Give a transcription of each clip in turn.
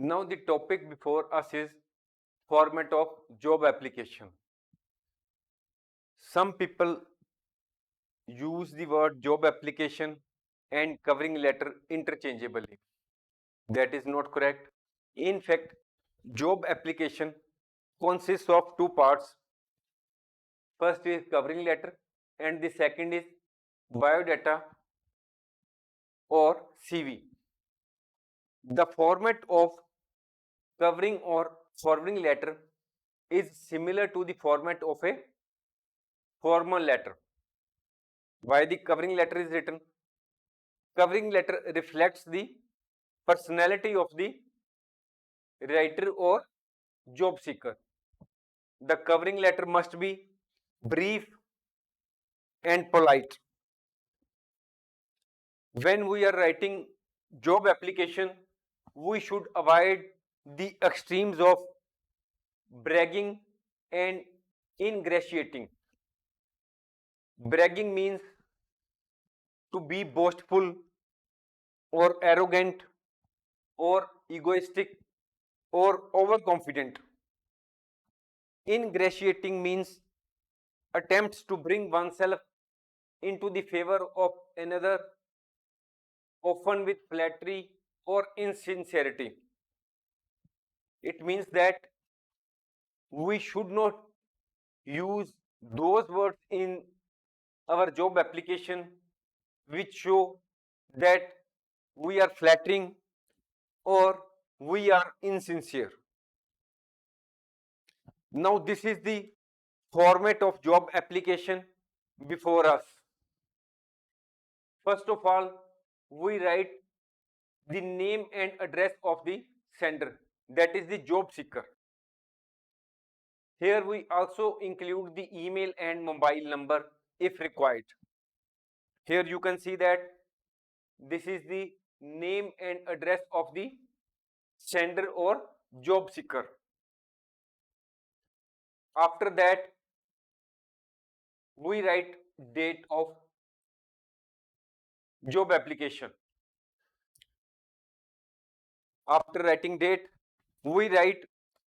Now the topic before us is format of job application. Some people use the word job application and covering letter interchangeably. That is not correct. In fact, job application consists of two parts. First is covering letter and the second is biodata or CV. The format of covering or forwarding letter is similar to the format of a formal letter. Why the covering letter is written? Covering letter reflects the personality of the writer or job seeker. The covering letter must be brief and polite. When we are writing job application, we should avoid the extremes of bragging and ingratiating. Bragging means to be boastful or arrogant or egoistic or overconfident. Ingratiating means attempts to bring oneself into the favor of another, often with flattery or insincerity. It means that we should not use those words in our job application which show that we are flattering or we are insincere. Now, this is the format of job application before us. First of all, we write the name and address of the sender, that is the job seeker. Here we also include the email and mobile number if required. Here you can see that this is the name and address of the sender or job seeker. After that, we write date of job application. After writing date, we write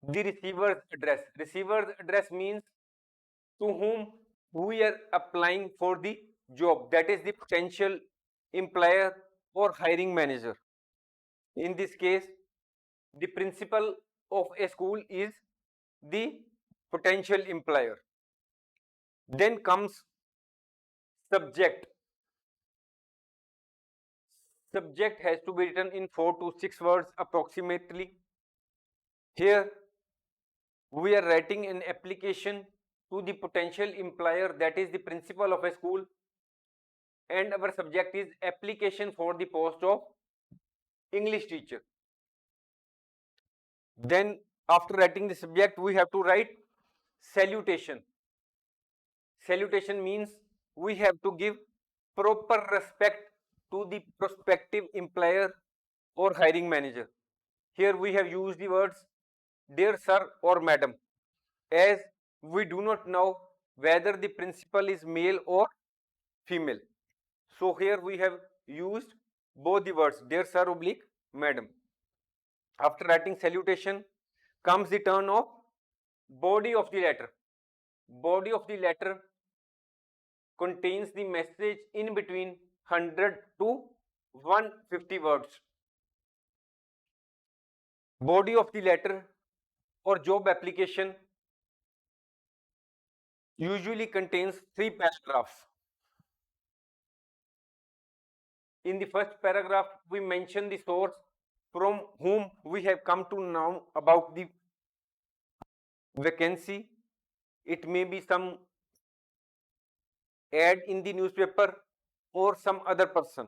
the receiver's address. Receiver's address means to whom we are applying for the job, that is the potential employer or hiring manager. In this case, the principal of a school is the potential employer. Then comes subject. Subject has to be written in 4 to 6 words approximately. Here we are writing an application to the potential employer, that is the principal of a school, and our subject is application for the post of English teacher. Then after writing the subject, we have to write salutation. Salutation means we have to give proper respect to the prospective employer or hiring manager. Here we have used the words dear sir or madam, as we do not know whether the principal is male or female. So here we have used both the words dear sir oblique madam. After writing salutation comes the turn of body of the letter. Body of the letter contains the message in between 100 to 150 words. Body of the letter or job application usually contains 3 paragraphs. In the first paragraph, we mention the source from whom we have come to know about the vacancy. It may be some ad in the newspaper or some other person.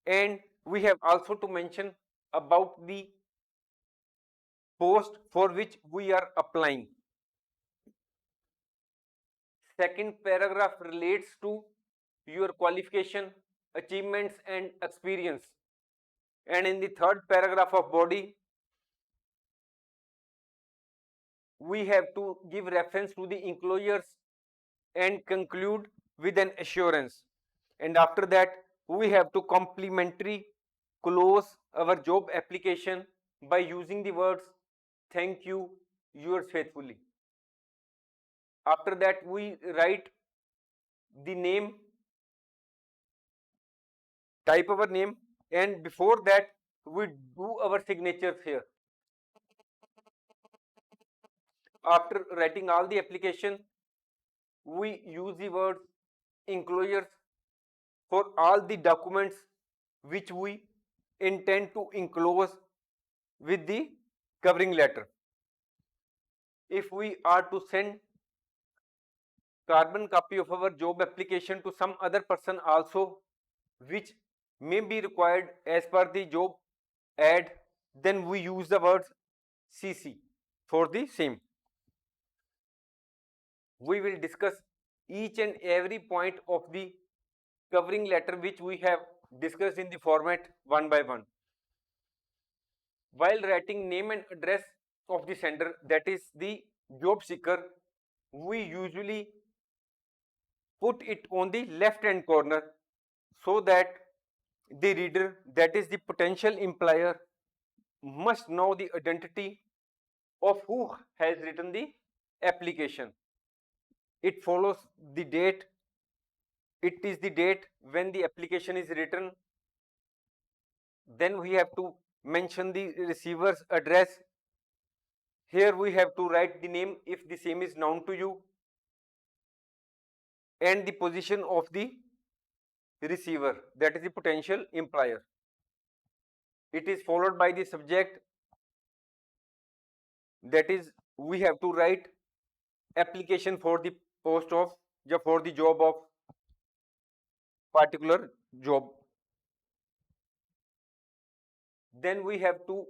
And we have also to mention about the post for which we are applying. Second paragraph relates to your qualification, achievements and experience. And in the third paragraph of body, we have to give reference to the enclosures and conclude with an assurance. And after that, we have to complementary close our job application by using the words thank you, yours faithfully. After that, we write the name, type our name, and before that, we do our signatures here. After writing all the application, we use the words enclosures for all the documents which we intend to enclose with the covering letter. If we are to send carbon copy of our job application to some other person also, which may be required as per the job ad, then we use the words CC for the same. We will discuss each and every point of the covering letter which we have discussed in the format one by one. While writing name and address of the sender, that is the job seeker, we usually put it on the left hand corner so that the reader, that is the potential employer, must know the identity of who has written the application. It follows the date. It is the date when the application is written. Then we have to mention the receiver's address. Here we have to write the name if the same is known to you, and the position of the receiver, that is the potential employer. It is followed by the subject, that is we have to write application for the post of, for the job of particular job. Then we have to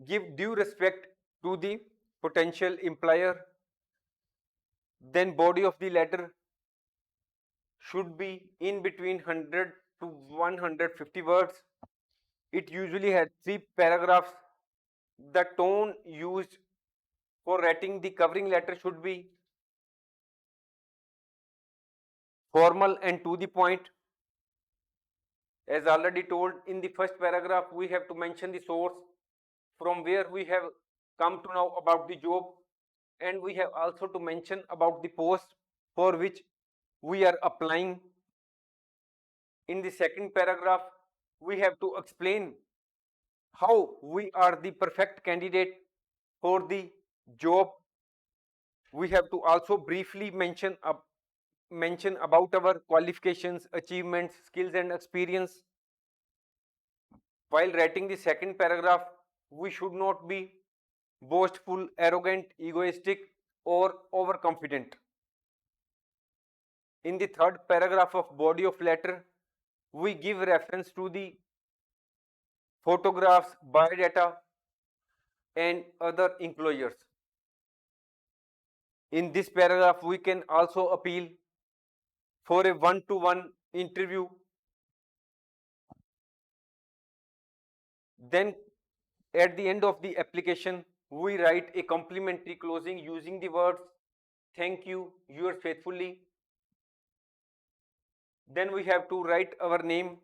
give due respect to the potential employer. Then body of the letter should be in between 100 to 150 words. It usually has 3 paragraphs. The tone used for writing the covering letter should be formal and to the point. As already told, in the first paragraph, we have to mention the source from where we have come to know about the job, and we have also to mention about the post for which we are applying. In the second paragraph, we have to explain how we are the perfect candidate for the job. We have to also briefly mention about our qualifications, achievements, skills and experience. While writing the second paragraph, we should not be boastful, arrogant, egoistic or overconfident. In the third paragraph of body of letter, we give reference to the photographs, biodata and other enclosures. In this paragraph, we can also appeal for a one-to-one interview. Then at the end of the application, we write a complimentary closing using the words thank you, yours faithfully. Then we have to write our name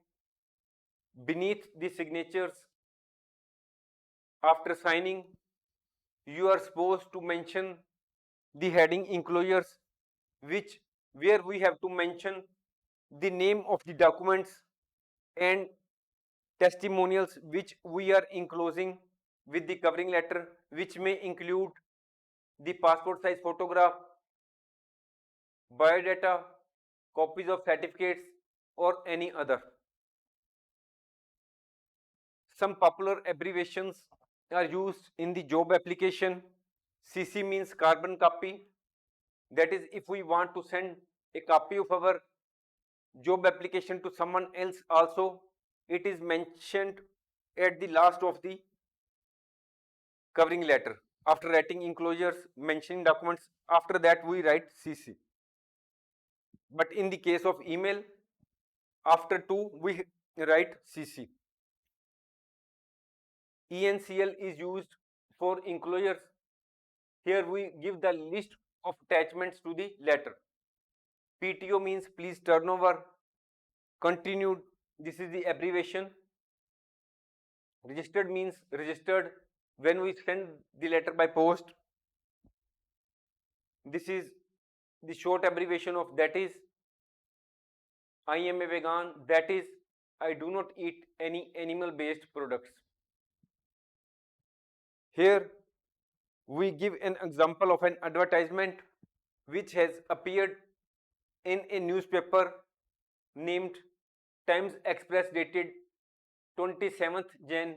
beneath the signatures. After signing, you are supposed to mention the heading enclosures, where we have to mention the name of the documents and testimonials which we are enclosing with the covering letter, which may include the passport size photograph, biodata, copies of certificates or any other. Some popular abbreviations are used in the job application. CC means carbon copy. That is, if we want to send a copy of our job application to someone else also, it is mentioned at the last of the covering letter. After writing enclosures, mentioning documents, after that we write CC. But in the case of email, after 2 we write CC. ENCL is used for enclosures. Here we give the list of attachments to the letter. PTO means please turn over. Continued, this is the abbreviation. Registered means registered when we send the letter by post. This is the short abbreviation of that is I am a vegan, that is I do not eat any animal based products. Here we give an example of an advertisement which has appeared in a newspaper named Times Express dated 27th Jan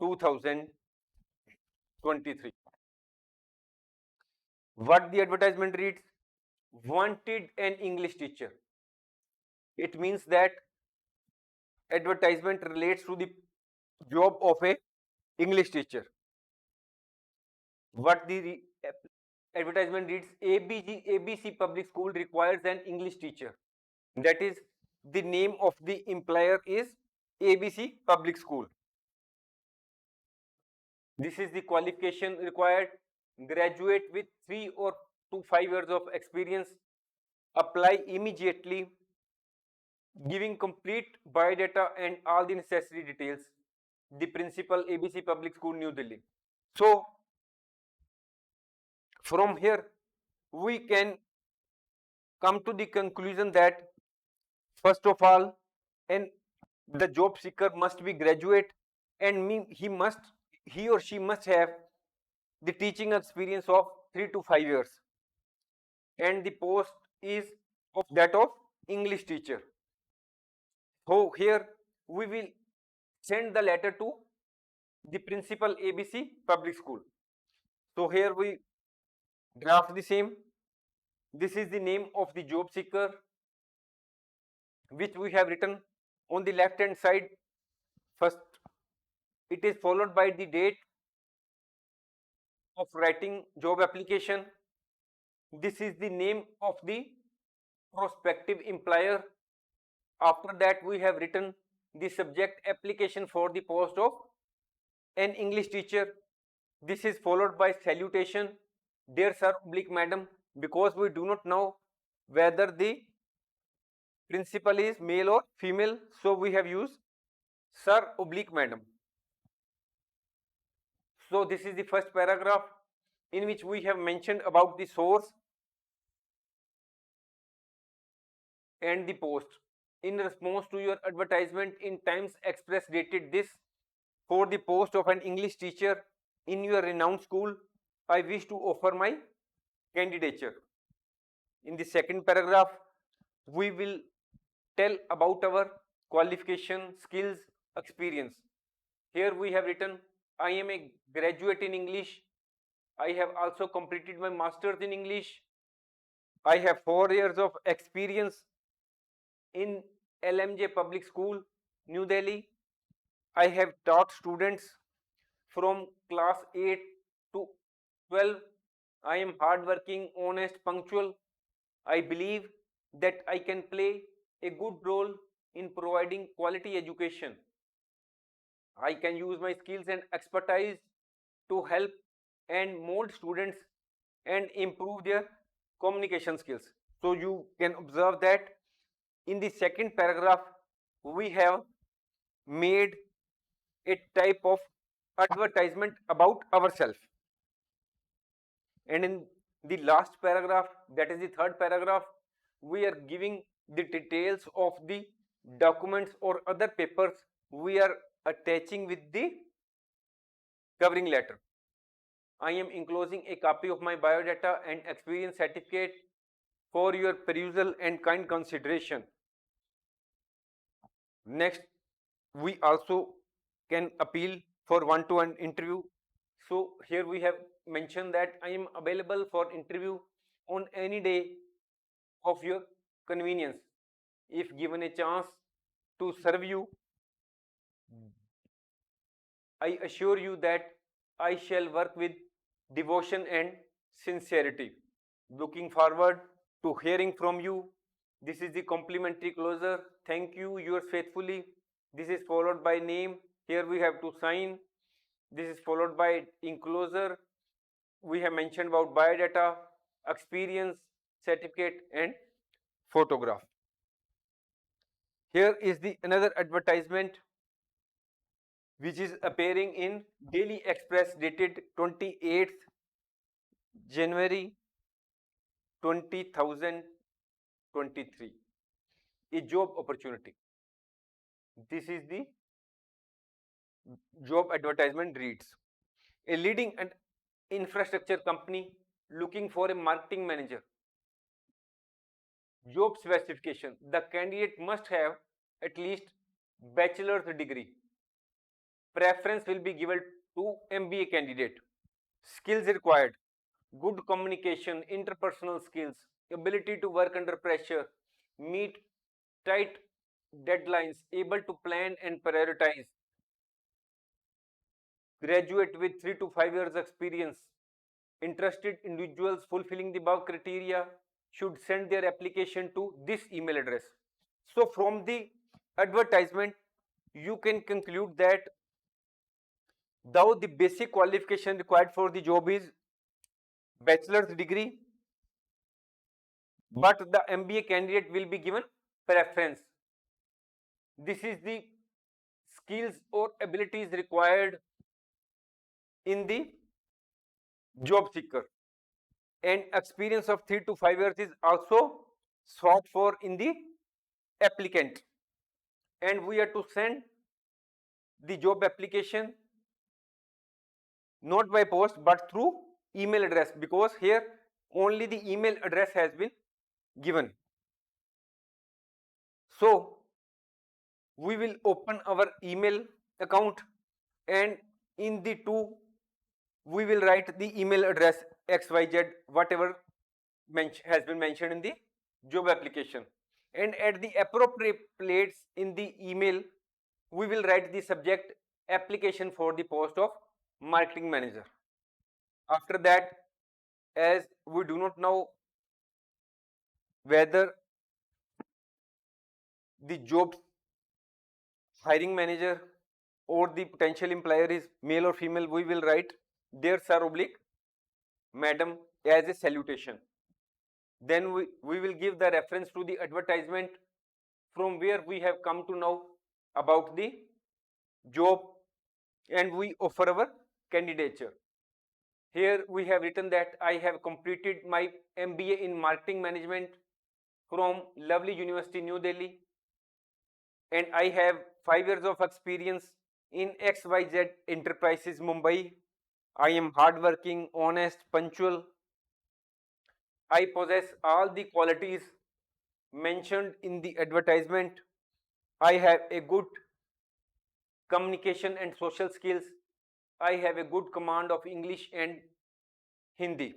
2023. What the advertisement reads: wanted an English teacher. It means that advertisement relates to the job of a English teacher. What the advertisement reads: ABC Public School requires an English teacher. That is, the name of the employer is ABC Public School. This is the qualification required: graduate with 3 or to 5 years of experience, apply immediately, giving complete biodata and all the necessary details. The principal, ABC Public School, New Delhi. So from here we can come to the conclusion that first of all, and the job seeker must be graduate, and he or she must have the teaching experience of 3 to 5 years, and the post is of that of English teacher. So here we will send the letter to the principal, ABC Public School. So here we draft the same. This is the name of the job seeker, which we have written on the left hand side. First, it is followed by the date of writing job application. This is the name of the prospective employer. After that, we have written the subject: application for the post of an English teacher. This is followed by salutation: dear sir oblique madam, because we do not know whether the principal is male or female, so we have used sir oblique madam. So this is the first paragraph in which we have mentioned about the source and the post. In response to your advertisement in Times Express dated this, for the post of an English teacher in your renowned school, I wish to offer my candidature. In the second paragraph, we will tell about our qualification, skills, experience. Here we have written, I am a graduate in English. I have also completed my master's in English. I have 4 years of experience in LMJ Public School, New Delhi. I have taught students from class 8 to 12. I am hardworking, honest, punctual. I believe that I can play a good role in providing quality education. I can use my skills and expertise to help and mold students and improve their communication skills. So you can observe that in the second paragraph, we have made a type of advertisement about ourselves. And in the last paragraph, that is the third paragraph, we are giving the details of the documents or other papers we are attaching with the covering letter. I am enclosing a copy of my biodata and experience certificate for your perusal and kind consideration. Next, we also can appeal for one-to-one interview. So here we have mentioned that I am available for interview on any day of your convenience. If given a chance to serve you, I assure you that I shall work with devotion and sincerity. Looking forward to hearing from you. This is the complimentary closer. Thank you, yours faithfully. This is followed by name. Here we have to sign. This is followed by enclosure. We have mentioned about biodata, experience, certificate, and photograph. Here is the another advertisement which is appearing in Daily Express dated 28th January 2023. A job opportunity. This is the job advertisement reads. A leading and infrastructure company looking for a marketing manager. Job specification. The candidate must have at least bachelor's degree. Preference will be given to MBA candidate. Skills required: good communication, interpersonal skills, ability to work under pressure, meet tight deadlines, able to plan and prioritize, graduate with 3 to 5 years experience. Interested individuals fulfilling the above criteria should send their application to this email address. So from the advertisement, you can conclude that though the basic qualification required for the job is bachelor's degree, but the MBA candidate will be given preference. This is the skills or abilities required in the job seeker, and experience of 3 to 5 years is also sought for in the applicant, and we are to send the job application not by post but through email address, because here only the email address has been given. So we will open our email account, and in the two we will write the email address xyz whatever has been mentioned in the job application, and at the appropriate place in the email we will write the subject application for the post of marketing manager. After that, as we do not know whether the job hiring manager or the potential employer is male or female, we will write dear sir oblique madam as a salutation. Then we will give the reference to the advertisement from where we have come to know about the job, and we offer our candidature. Here we have written that I have completed my MBA in marketing management from lovely University New Delhi, and I have 5 years of experience in XYZ Enterprises Mumbai. I am hardworking, honest, punctual. I possess all the qualities mentioned in the advertisement. I have a good communication and social skills. I have a good command of English and Hindi.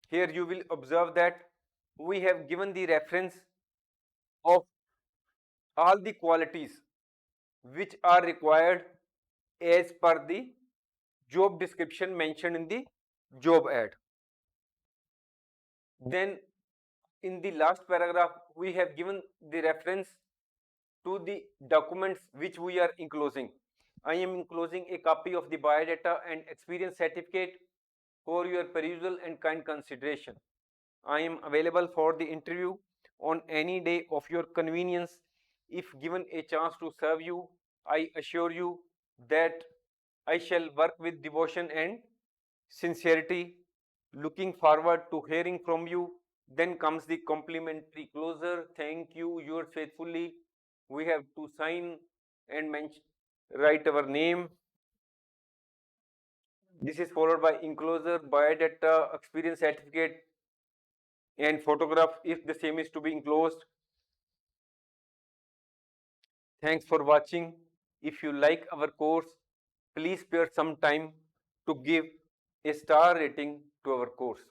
Here you will observe that we have given the reference of all the qualities which are required as per the job description mentioned in the job ad. Then in the last paragraph we have given the reference to the documents which we are enclosing. I am enclosing a copy of the biodata and experience certificate for your perusal and kind consideration. I am available for the interview on any day of your convenience. If given a chance to serve you, I assure you that I shall work with devotion and sincerity. Looking forward to hearing from you. Then comes the complimentary closer. Thank you, yours faithfully. We have to sign and write our name. This is followed by enclosure, biodata, experience certificate, and photograph if the same is to be enclosed. Thanks for watching. If you like our course, please spare some time to give a star rating to our course.